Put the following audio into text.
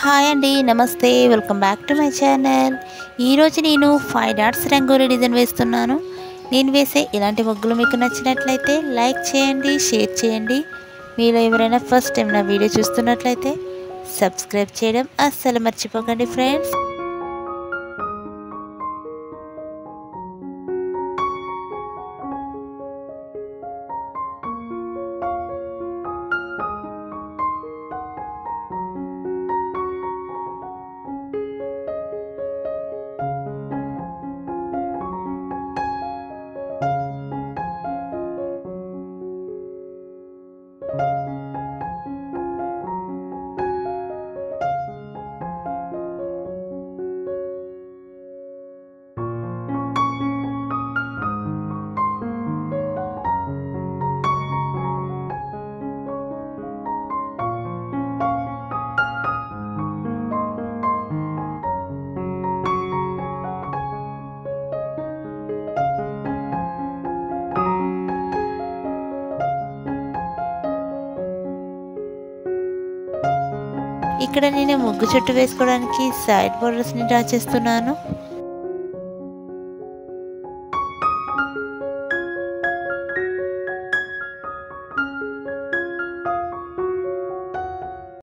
Hi అండి, నమస్తే. Welcome back to my channel. ఈరోజు నేను 5 డాట్స్ రంగోలీ డిజైన్ వేస్తున్నాను. నేను వేసే ఇలాంటి ముగ్గులు మీకు నచ్చినట్లయితే లైక్ చేయండి, షేర్ చేయండి. మీలో ఎవరైనా ఫస్ట్ టైం నా వీడియో చూస్తున్నట్లయితే సబ్స్క్రైబ్ చేయడం అస్సలు మర్చిపోకండి ఫ్రెండ్స్. ఇక్కడ నేను ముగ్గు చుట్టూ వేసుకోవడానికి సైడ్ బోర్డర్స్ని డ్రా చేస్తున్నాను.